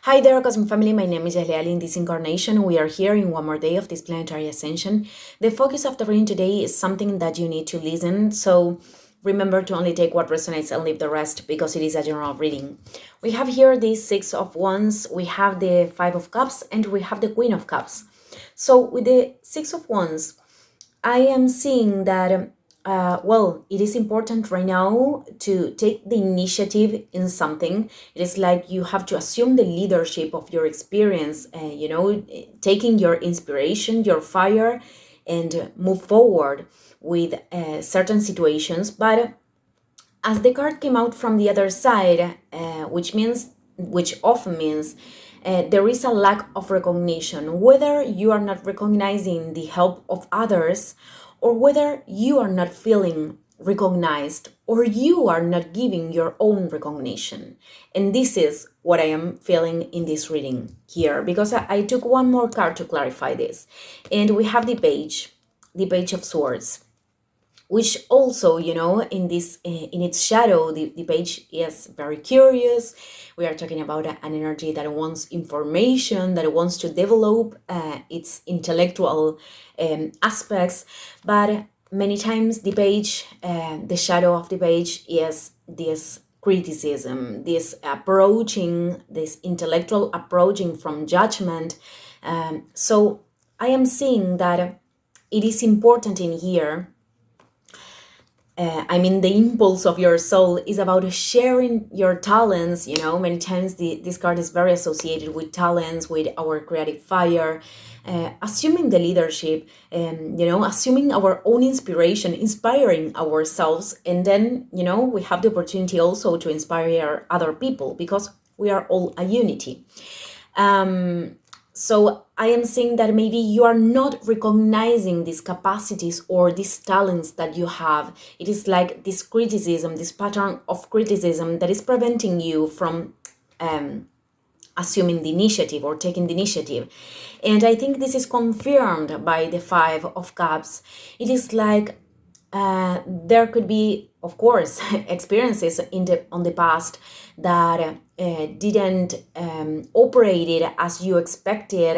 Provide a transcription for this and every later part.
Hi there, Cosmic Family. My name is Yaleali. In this incarnation, we are here in one more day of this planetary ascension. The focus of the reading today is something that you need to listen. So remember to only take what resonates and leave the rest because it is a general reading. We have here the Six of Wands, we have the Five of Cups, and we have the Queen of Cups. So with the Six of Wands, I am seeing that, it is important right now to take the initiative in something. It is like you have to assume the leadership of your experience, taking your inspiration, your fire, and move forward with certain situations. But as the card came out from the other side, which often means there is a lack of recognition, whether you are not recognizing the help of others or whether you are not feeling recognized or you are not giving your own recognition. And this is what I am feeling in this reading here, because I took one more card to clarify this. And we have the Page of Swords, which also, in this in its shadow, the page is very curious. We are talking about an energy that wants information, that wants to develop its intellectual aspects, but many times the shadow of the page is this criticism, this intellectual approaching from judgment. So I am seeing that it is important in here. The impulse of your soul is about sharing your talents. Many times this card is very associated with talents, with our creative fire, assuming the leadership, assuming our own inspiration, inspiring ourselves. And then, we have the opportunity also to inspire other people because we are all a unity. So I am saying that maybe you are not recognizing these capacities or these talents that you have. It is like this criticism, this pattern of criticism that is preventing you from assuming the initiative or taking the initiative. And I think this is confirmed by the Five of Cups. It is like there could be, of course, experiences on the past that didn't operated as you expected,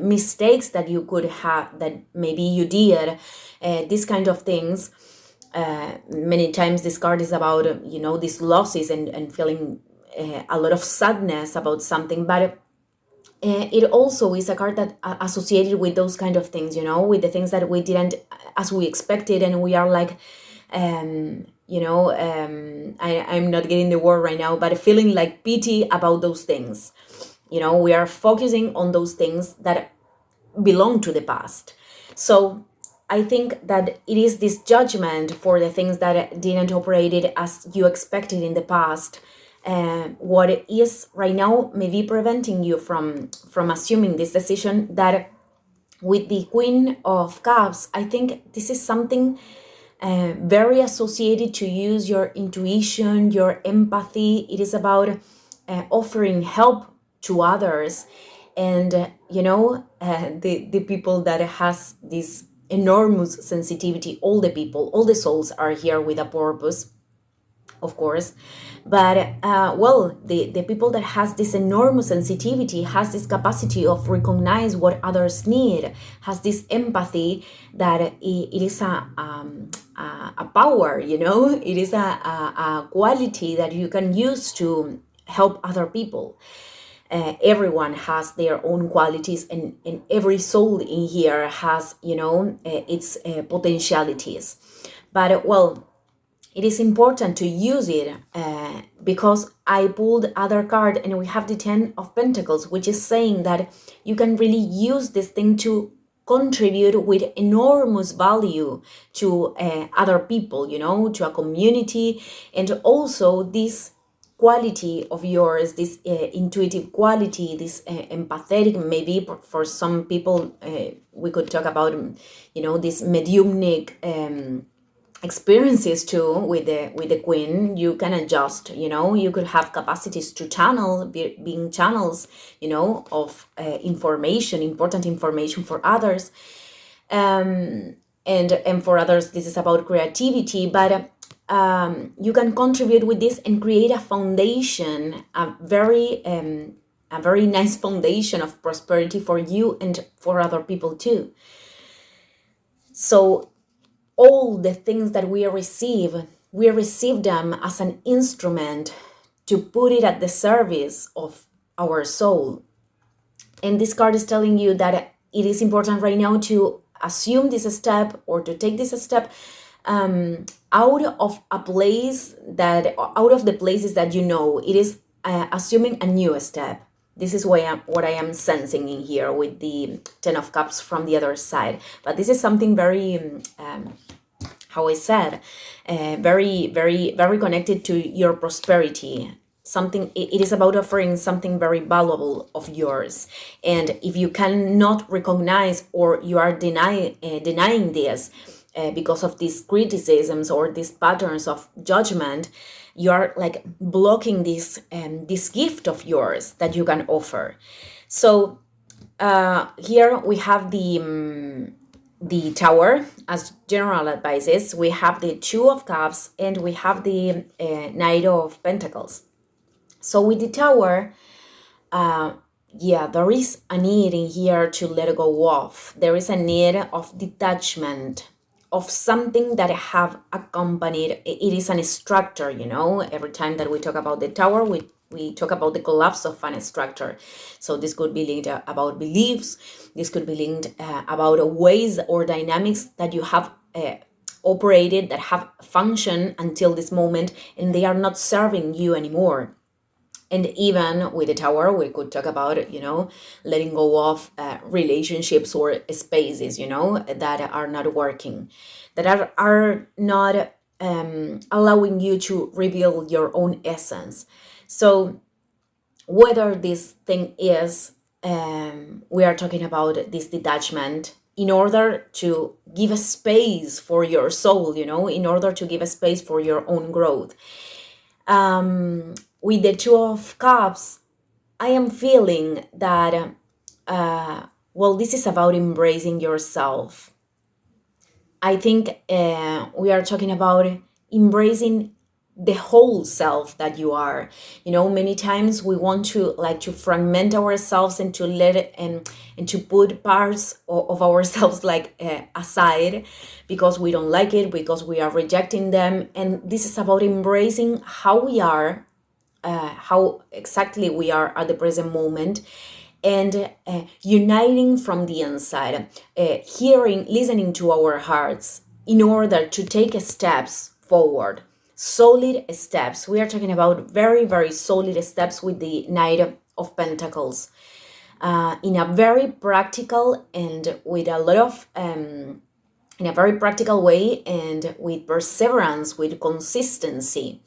mistakes that you could have, that maybe you did, these kind of things. Many times this card is about, these losses and feeling a lot of sadness about something, but it also is a card that associated with those kind of things, with the things that we didn't as we expected, and we are like, I'm not getting the word right now, but feeling like pity about those things. We are focusing on those things that belong to the past. So I think that it is this judgment for the things that didn't operate as you expected in the past. What it is right now may be preventing you from assuming this decision. That with the Queen of Cups, I think this is something very associated to use your intuition, your empathy. It is about offering help to others, and the people that has this enormous sensitivity. All the people, all the souls are here with a purpose, of course, but the people that has this enormous sensitivity, has this capacity of recognize what others need, has this empathy, that it is a power, it is a quality that you can use to help other people. Everyone has their own qualities, and every soul in here has its potentialities, but it is important to use it, because I pulled other card and we have the Ten of Pentacles, which is saying that you can really use this thing to contribute with enormous value to other people, to a community. And also this quality of yours, this intuitive quality, this empathetic, maybe for some people, we could talk about, this mediumnic experiences too. With the Queen, you can adjust, you could have capacities to channel, being channels, of information, important information for others, and for others this is about creativity. But you can contribute with this and create a foundation, a very a very nice foundation of prosperity for you and for other people too. So all the things that we receive them as an instrument to put it at the service of our soul. And this card is telling you that it is important right now to assume this step, or to take this step out of the places that you know. It is assuming a new step. This is what I am sensing in here with the Ten of Cups from the other side. But this is something very, how I said, very, very, very connected to your prosperity. It is about offering something very valuable of yours. And if you cannot recognize, or you are denying this because of these criticisms or these patterns of judgment, you are like blocking this gift of yours that you can offer. So here we have the Tower as general advices. We have the Two of Cups, and we have the Knight of Pentacles. So with the Tower, there is a need in here to let go of. There is a need of detachment of something that have accompanied. It is an structure, every time that we talk about the Tower, we talk about the collapse of an structure. So this could be linked about beliefs. This could be linked about ways or dynamics that you have operated, that have functioned until this moment, and they are not serving you anymore. And even with the Tower, we could talk about, letting go of relationships or spaces, that are not working, that are not allowing you to reveal your own essence. So whether this thing is, we are talking about this detachment in order to give a space for your soul, in order to give a space for your own growth. With the Two of Cups, I am feeling that, this is about embracing yourself. I think we are talking about embracing the whole self that you are. Many times we want to fragment ourselves and to let it and to put parts of ourselves aside because we don't like it, because we are rejecting them. And this is about embracing how we are, how exactly we are at the present moment, and uniting from the inside, listening to our hearts in order to take steps forward. Solid steps. We are talking about very, very solid steps with the Knight of Pentacles, in a very practical and with a lot of in a very practical way, and with perseverance, with consistency.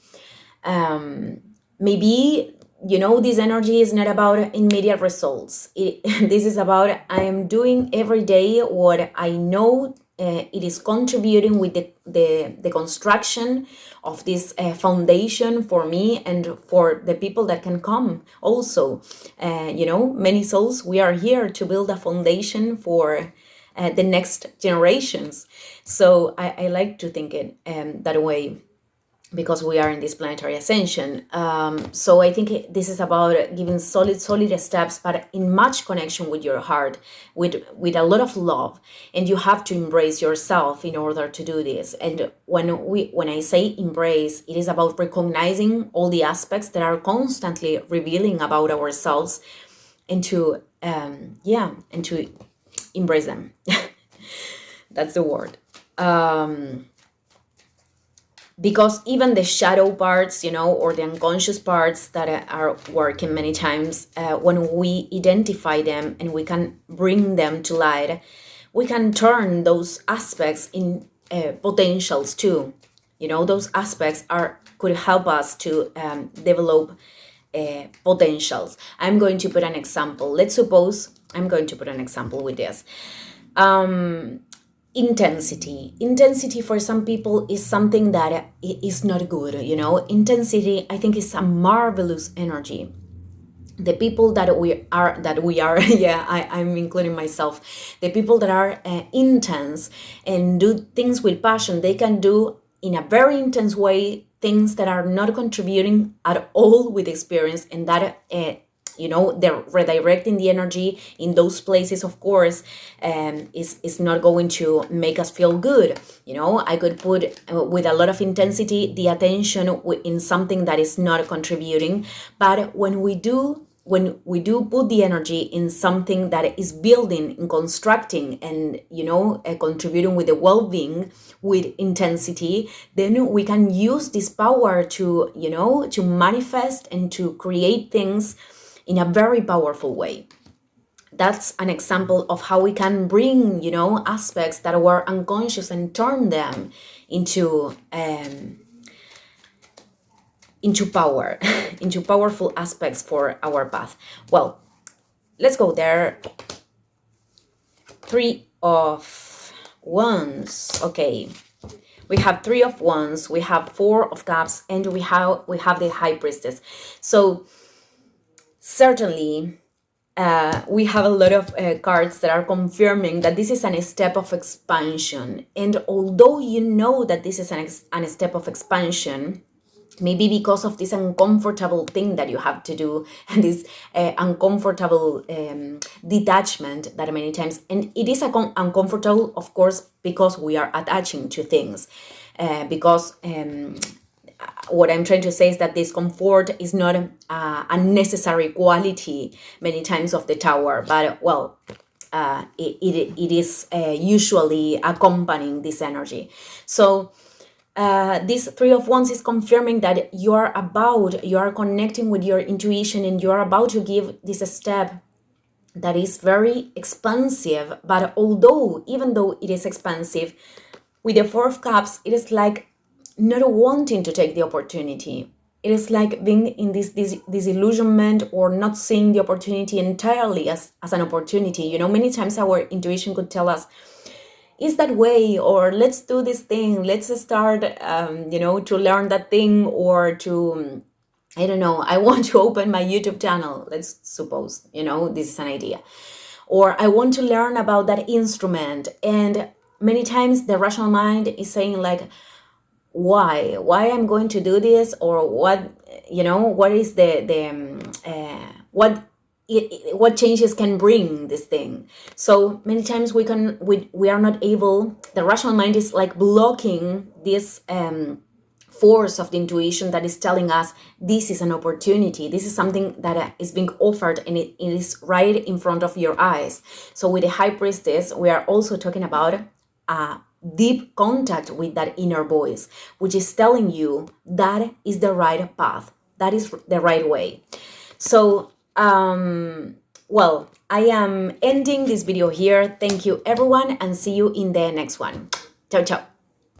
Maybe this energy is not about immediate results. This is about, I am doing every day what I know it is contributing with the construction of this foundation for me and for the people that can come also. Many souls, we are here to build a foundation for the next generations. So I like to think it that way, because we are in this planetary ascension. So I think this is about giving solid steps, but in much connection with your heart, with a lot of love. And you have to embrace yourself in order to do this. And when I say embrace, it is about recognizing all the aspects that are constantly revealing about ourselves, and to and to embrace them. That's the word. Because even the shadow parts, or the unconscious parts that are working many times, when we identify them and we can bring them to light, we can turn those aspects in potentials too. Those aspects could help us to develop potentials. I'm going to put an example. Let's suppose I'm going to put an example with this. Intensity for some people is something that is not good. Intensity, I think, is a marvelous energy. The people that we are yeah, I'm including myself. The people that are intense and do things with passion, they can do in a very intense way things that are not contributing at all with experience, and that they're redirecting the energy in those places, of course, is not going to make us feel good. I could put with a lot of intensity the attention in something that is not contributing, but when we do put the energy in something that is building and constructing and contributing with the well-being, with intensity, then we can use this power to to manifest and to create things in a very powerful way. That's an example of how we can bring aspects that were unconscious and turn them into power, into powerful aspects for our path. Well, let's go there. 3 of Wands. Okay, we have 3 of Wands, we have 4 of Cups, and we have the High Priestess. So certainly we have a lot of cards that are confirming that this is a step of expansion. And although you know that this is a step of expansion, maybe because of this uncomfortable thing that you have to do, and this uncomfortable detachment that many times, and it is uncomfortable, of course, because we are attaching to things, because what I'm trying to say is that discomfort is not a necessary quality many times of the Tower, but well, it is usually accompanying this energy. So this 3 of Wands is confirming that you are connecting with your intuition, and you are about to give this step that is very expansive. But even though it is expansive, with the 4 of Cups, it is like not wanting to take the opportunity. It is like being in this disillusionment, or not seeing the opportunity entirely as an opportunity. Many times our intuition could tell us, is that way, or let's do this thing, let's start to learn that thing, or to I don't know, I want to open my YouTube channel, let's suppose, this is an idea, or I want to learn about that instrument. And many times the rational mind is saying like, why I'm going to do this, or what is what changes can bring this thing. So many times we are not able, the rational mind is like blocking this force of the intuition that is telling us this is an opportunity, this is something that is being offered, and it is right in front of your eyes. So with the High Priestess, we are also talking about deep contact with that inner voice, which is telling you that is the right path, that is the right way. So well, I am ending this video here. Thank you everyone, and see you in the next one. Ciao ciao.